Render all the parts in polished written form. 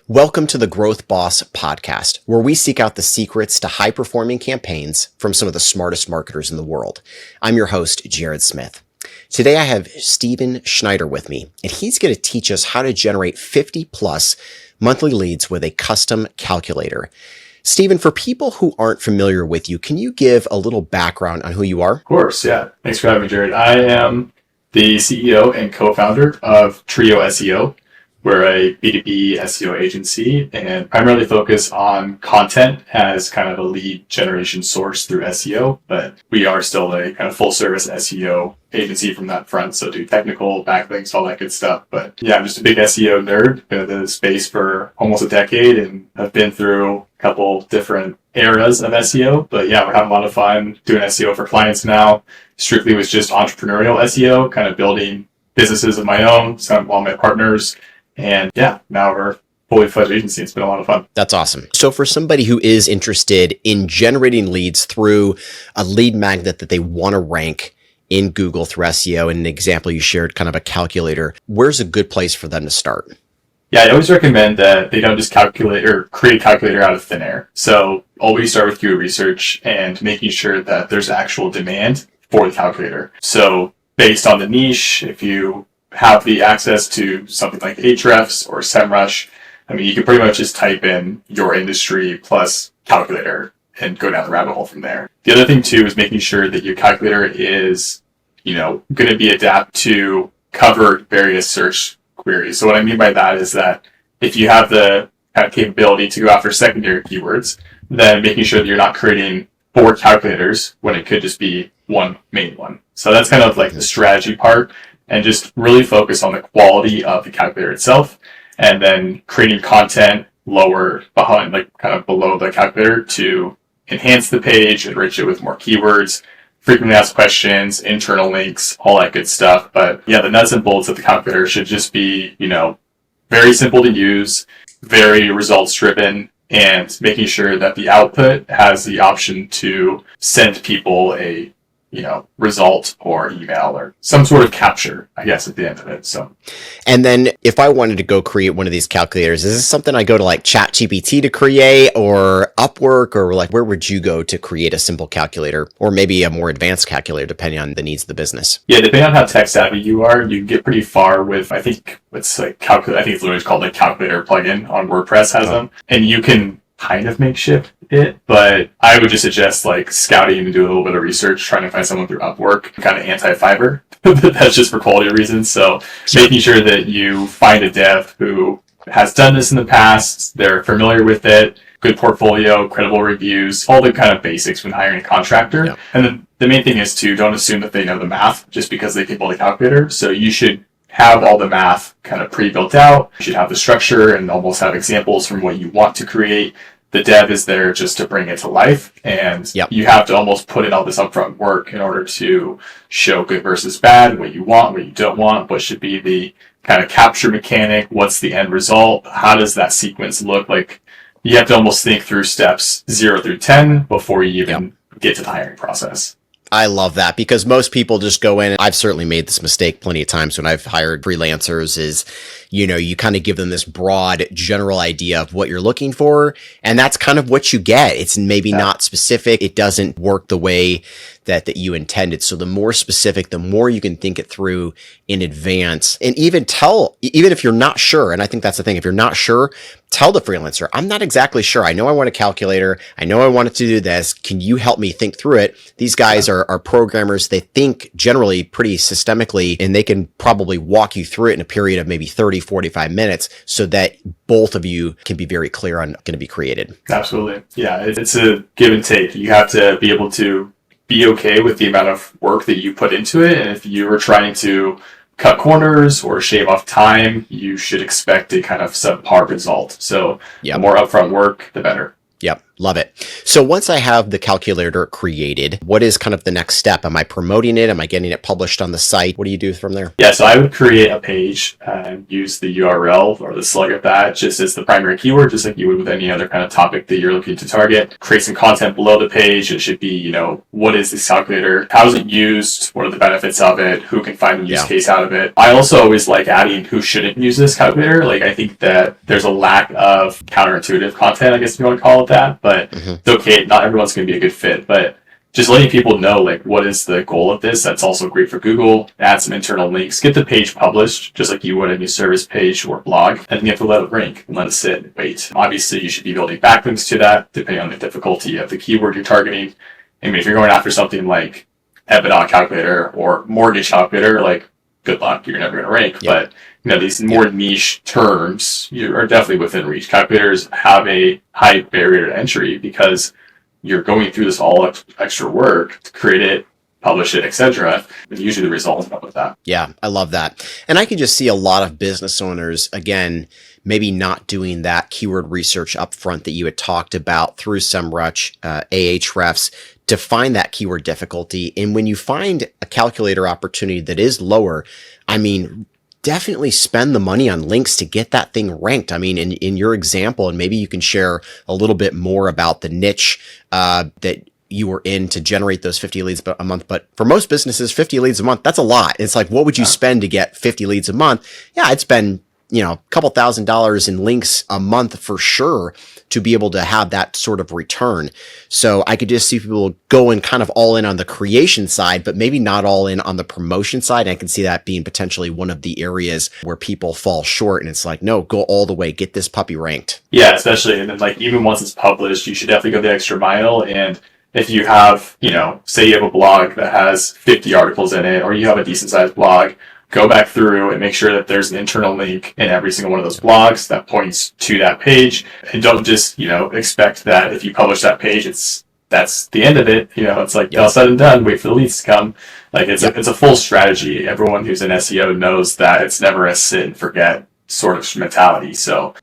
Welcome to the Growth Boss podcast, where we seek out the secrets to high-performing campaigns from some of the smartest marketers in the world. I'm your host, Jared Smith. Today I have Steven Schneider with me, and he's going to teach us how to generate 50-plus monthly leads with a custom calculator. Steven, for people who aren't familiar with you, can you give a little background on who you are? Of course, yeah. Thanks for having me, Jared. I am the CEO and co-founder of TrioSEO. We're a B2B SEO agency and primarily focus on content as kind of a lead generation source through SEO, but we are still a kind of full service SEO agency from that front. So do technical backlinks, all that good stuff. But yeah, I'm just a big SEO nerd. Been in the space for almost a decade and have been through a couple different eras of SEO. But yeah, we're having a lot of fun doing SEO for clients now. Strictly was just entrepreneurial SEO, kind of building businesses of my own, some of all my partners. And yeah, now we're a fully fledged agency. It's been a lot of fun. That's awesome. So for somebody who is interested in generating leads through a lead magnet that they want to rank in Google through SEO, and an example you shared, kind of a calculator, where's a good place for them to start? Yeah, I always recommend that they don't just calculate or create a calculator out of thin air. So always start with keyword research and making sure that there's actual demand for the calculator. So based on the niche, if you have the access to something like Ahrefs or SEMrush, I mean, you can pretty much just type in your industry plus calculator and go down the rabbit hole from there. The other thing too is making sure that your calculator is, going to be adapt to cover various search queries. So what I mean by that is that if you have the kind of capability to go after secondary keywords, then making sure that you're not creating 4 calculators when it could just be one main one. So that's kind of like the strategy part. And just really focus on the quality of the calculator itself, and then creating content lower behind, like kind of below the calculator to enhance the page, enrich it with more keywords, frequently asked questions, internal links, all that good stuff. But yeah, the nuts and bolts of the calculator should just be, very simple to use, very results driven, and making sure that the output has the option to send people a result or email or some sort of capture, I guess, at the end of it. So, and then if I wanted to go create one of these calculators, is this something I go to like ChatGPT to create, or Upwork, or like where would you go to create a simple calculator, or maybe a more advanced calculator depending on the needs of the business? Yeah, depending on how tech savvy you are, you can get pretty far with, I think it's like calculator. I think it's literally called like calculator plugin on WordPress has them, and you can kind of makeshift it, but I would just suggest like scouting and do a little bit of research, trying to find someone through Upwork, kind of anti-Fiverr. That's just for quality reasons. So making sure that you find a dev who has done this in the past, they're familiar with it, good portfolio, credible reviews, all the kind of basics when hiring a contractor. Yeah. And then the main thing is to don't assume that they know the math just because they can build a calculator. So you should have all the math kind of pre-built out. You should have the structure and almost have examples from what you want to create. The dev is there just to bring it to life, and You have to almost put in all this upfront work in order to show good versus bad, what you want, what you don't want, what should be the kind of capture mechanic, what's the end result, how does that sequence look like. You have to almost think through steps 0 through 10 before you even get to the hiring process. I love that, because most people just go in, and I've certainly made this mistake plenty of times when I've hired freelancers, is, you kind of give them this broad general idea of what you're looking for, and that's kind of what you get. It's maybe not specific. It doesn't work the way that you intended. So the more specific, the more you can think it through in advance, and even if you're not sure. And I think that's the thing. If you're not sure, tell the freelancer, I'm not exactly sure. I know I want a calculator. I know I want it to do this. Can you help me think through it? These guys are programmers. They think generally pretty systemically, and they can probably walk you through it in a period of maybe 30, 45 minutes so that both of you can be very clear on going to be created. Absolutely. Yeah. It's a give and take. You have to be able to be okay with the amount of work that you put into it. And if you are trying to cut corners or shave off time, you should expect a kind of subpar result. So the more upfront work, the better. Yep. Love it. So once I have the calculator created, what is kind of the next step? Am I promoting it? Am I getting it published on the site? What do you do from there? Yeah, so I would create a page and use the URL or the slug of that just as the primary keyword, just like you would with any other kind of topic that you're looking to target. Create some content below the page. It should be, what is this calculator? How is it used? What are the benefits of it? Who can find the use case out of it? I also always like adding who shouldn't use this calculator. Like, I think that there's a lack of counterintuitive content, I guess if you want to call it that, but it's okay. Not everyone's going to be a good fit, but just letting people know, like, what is the goal of this? That's also great for Google. Add some internal links. Get the page published, just like you would a new service page or blog. And you have to let it rank and let it sit and wait. Obviously, you should be building backlinks to that, depending on the difficulty of the keyword you're targeting. I mean, if you're going after something like EBITDA calculator or mortgage calculator, like, good luck. You're never going to rank. But, these more niche terms, you are definitely within reach. Calculators have a high barrier to entry because you're going through this all extra work to create it, publish it, etc. And usually the results come with that. Yeah, I love that. And I can just see a lot of business owners, again, maybe not doing that keyword research up front that you had talked about through SEMrush, Ahrefs, to find that keyword difficulty. And when you find a calculator opportunity that is lower, I mean, definitely spend the money on links to get that thing ranked. I mean, in your example, and maybe you can share a little bit more about the niche that you were in to generate those 50 leads a month. But for most businesses, 50 leads a month, that's a lot. It's like, what would you spend to get 50 leads a month? Yeah, I'd spend, a couple $1,000s in links a month for sure to be able to have that sort of return. So I could just see people going kind of all in on the creation side, but maybe not all in on the promotion side. And I can see that being potentially one of the areas where people fall short. And it's like, no, go all the way, get this puppy ranked. Yeah, especially. And then like, even once it's published, you should definitely go the extra mile. And if you have, say you have a blog that has 50 articles in it, or you have a decent sized blog, go back through and make sure that there's an internal link in every single one of those blogs that points to that page. And don't just, expect that if you publish that page, that's the end of it. It's like, all said and done, wait for the leads to come. Like, it's a full strategy. Everyone who's in SEO knows that it's never a sit and forget sort of mentality. So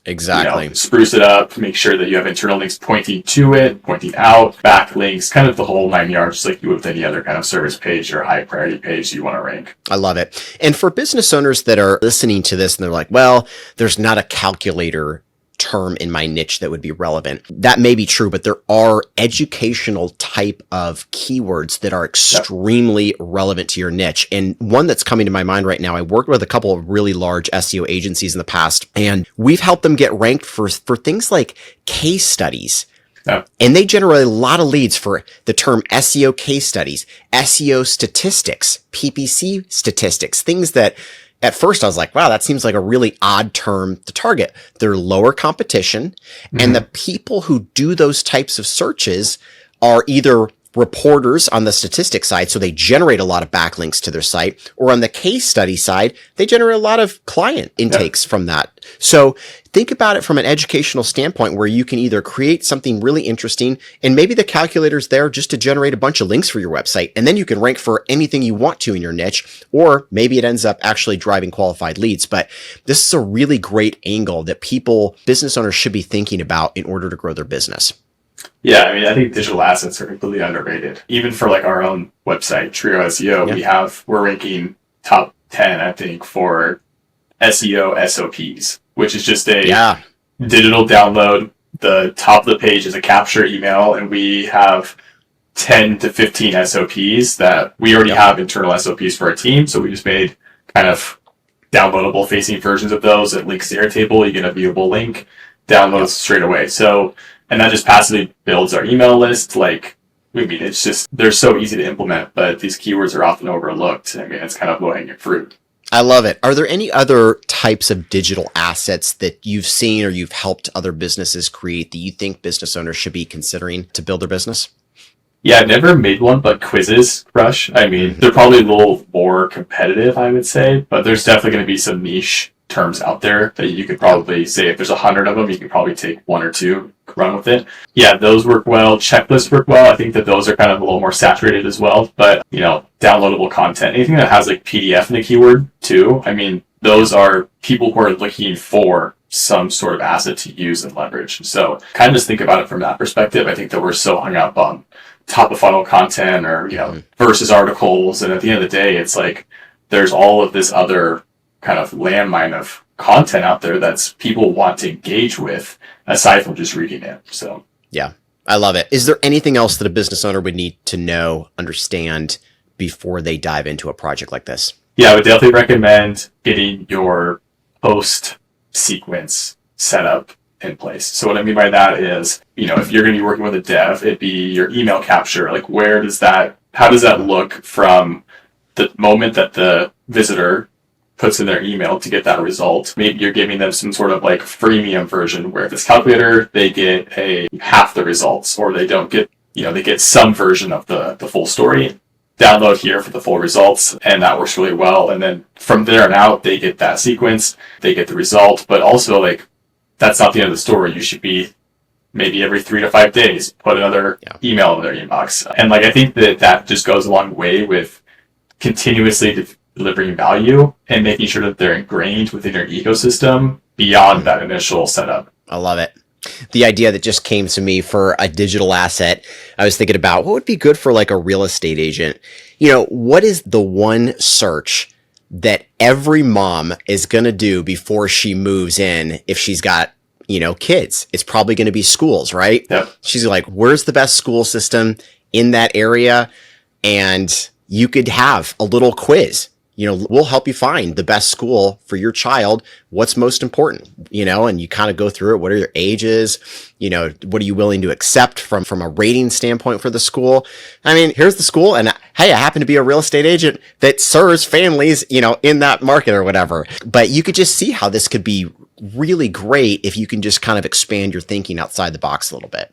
exactly. Spruce it up, make sure that you have internal links pointing to it, pointing out, backlinks, kind of the whole 9 yards, just like you would with any other kind of service page or high priority page you want to rank. I love it. And for business owners that are listening to this and they're like, well, there's not a calculator term in my niche that would be relevant. That may be true, but there are educational type of keywords that are extremely relevant to your niche. And one that's coming to my mind right now, I worked with a couple of really large SEO agencies in the past, and we've helped them get ranked for things like case studies. And they generate a lot of leads for the term SEO case studies, SEO statistics, PPC statistics, things that at first I was like, wow, that seems like a really odd term to target. They're lower competition. And the people who do those types of searches are either reporters on the statistics side, so they generate a lot of backlinks to their site, or on the case study side, they generate a lot of client intakes from that. So think about it from an educational standpoint where you can either create something really interesting, and maybe the calculator's there just to generate a bunch of links for your website, and then you can rank for anything you want to in your niche, or maybe it ends up actually driving qualified leads. But this is a really great angle that business owners should be thinking about in order to grow their business. Yeah, I mean, I think digital assets are completely underrated. Even for like our own website, TrioSEO, we're ranking top 10, I think, for SEO SOPs, which is just a digital download. The top of the page is a capture email, and we have 10 to 15 SOPs that we already have internal SOPs for our team. So we just made kind of downloadable facing versions of those. It links to Airtable. You get a viewable link, downloads straight away. So, and that just passively builds our email list. Like, I mean, it's just, they're so easy to implement, but these keywords are often overlooked. I mean, it's kind of low-hanging fruit. I love it. Are there any other types of digital assets that you've seen or you've helped other businesses create that you think business owners should be considering to build their business? Yeah, I've never made one, but quizzes, Rush. I mean, they're probably a little more competitive, I would say, but there's definitely going to be some niche terms out there that you could probably say if there's 100 of them, you could probably take one or two, run with it. Yeah, those work well. Checklists work well. I think that those are kind of a little more saturated as well. But, downloadable content, anything that has like PDF in the keyword too. I mean, those are people who are looking for some sort of asset to use and leverage. So kind of just think about it from that perspective. I think that we're so hung up on top of funnel content or, versus articles. And at the end of the day, it's like there's all of this other kind of landmine of content out there that's people want to engage with aside from just reading it. So, yeah, I love it. Is there anything else that a business owner would need to know, understand before they dive into a project like this? Yeah, I would definitely recommend getting your post sequence set up in place. So what I mean by that is, if you're going to be working with a dev, it'd be your email capture. Like how does that look from the moment that the visitor puts in their email to get that result? Maybe you're giving them some sort of like freemium version where this calculator, they get half the results, or they don't get, they get some version of the full story. Download here for the full results, and that works really well. And then from there on out, they get that sequence, they get the result, but also like that's not the end of the story. You should be maybe every 3 to 5 days, put another email in their inbox. And like, I think that just goes a long way with continuously delivering value and making sure that they're ingrained within your ecosystem beyond that initial setup. I love it. The idea that just came to me for a digital asset, I was thinking about what would be good for like a real estate agent. What is the one search that every mom is going to do before she moves in if she's got, kids? It's probably going to be schools, right? Yep. She's like, where's the best school system in that area? And you could have a little quiz. We'll help you find the best school for your child. What's most important, and you kind of go through it. What are your ages? What are you willing to accept from a rating standpoint for the school? I mean, here's the school. And hey, I happen to be a real estate agent that serves families, in that market or whatever. But you could just see how this could be really great if you can just kind of expand your thinking outside the box a little bit.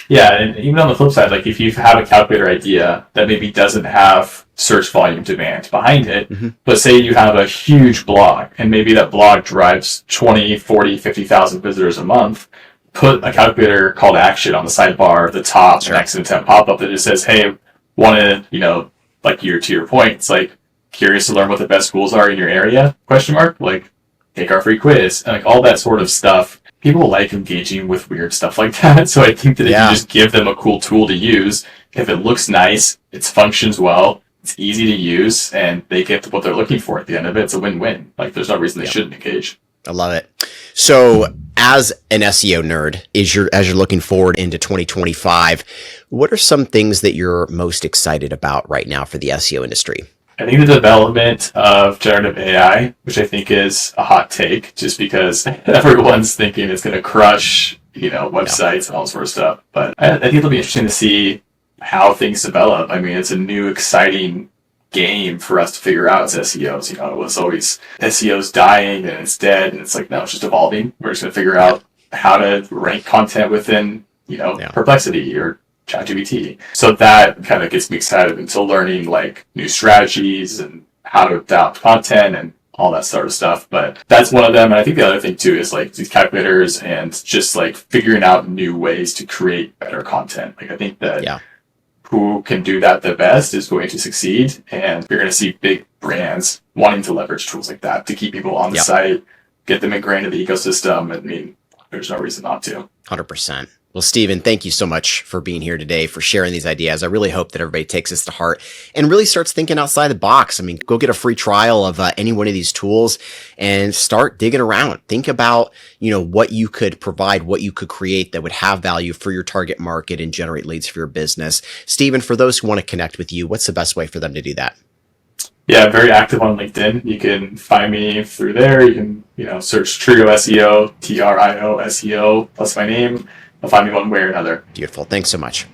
Yeah, and even on the flip side, like if you have a calculator idea that maybe doesn't have search volume demand behind it, but say you have a huge blog and maybe that blog drives 20, 40, 50,000 visitors a month, put a calculator call to action on the sidebar, the top, an exit intent pop-up that just says, hey, want to, like to your point, it's like curious to learn what the best schools are in your area, ? Like take our free quiz, and like all that sort of stuff. People like engaging with weird stuff like that. So I think that if you just give them a cool tool to use, if it looks nice, it functions well, it's easy to use, and they get what they're looking for at the end of it, it's a win-win. Like there's no reason they shouldn't engage. I love it. So as an SEO nerd, as you're looking forward into 2025, what are some things that you're most excited about right now for the SEO industry? I think the development of generative AI, which I think is a hot take, just because everyone's thinking it's going to crush, websites and all sort of stuff. But I think it'll be interesting to see how things develop. I mean, it's a new, exciting game for us to figure out as SEOs. It was always SEO's dying and it's dead, and it's like, no, it's just evolving. We're just going to figure out how to rank content within, Perplexity or ChatGPT. So that kind of gets me excited into learning like new strategies and how to adapt content and all that sort of stuff. But that's one of them. And I think the other thing too is like these calculators and just like figuring out new ways to create better content. Like I think that who can do that the best is going to succeed. And you're going to see big brands wanting to leverage tools like that to keep people on the site, get them ingrained in the ecosystem. I mean, there's no reason not to. 100%. Well, Steven, thank you so much for being here today, for sharing these ideas. I really hope that everybody takes this to heart and really starts thinking outside the box. I mean, go get a free trial of any one of these tools and start digging around. Think about, what you could provide, what you could create that would have value for your target market and generate leads for your business. Steven, for those who want to connect with you, what's the best way for them to do that? Yeah, I'm very active on LinkedIn. You can find me through there. You can, search TrioSEO, TRIO SEO, plus my name. Find me one way or another. Beautiful. Thanks so much.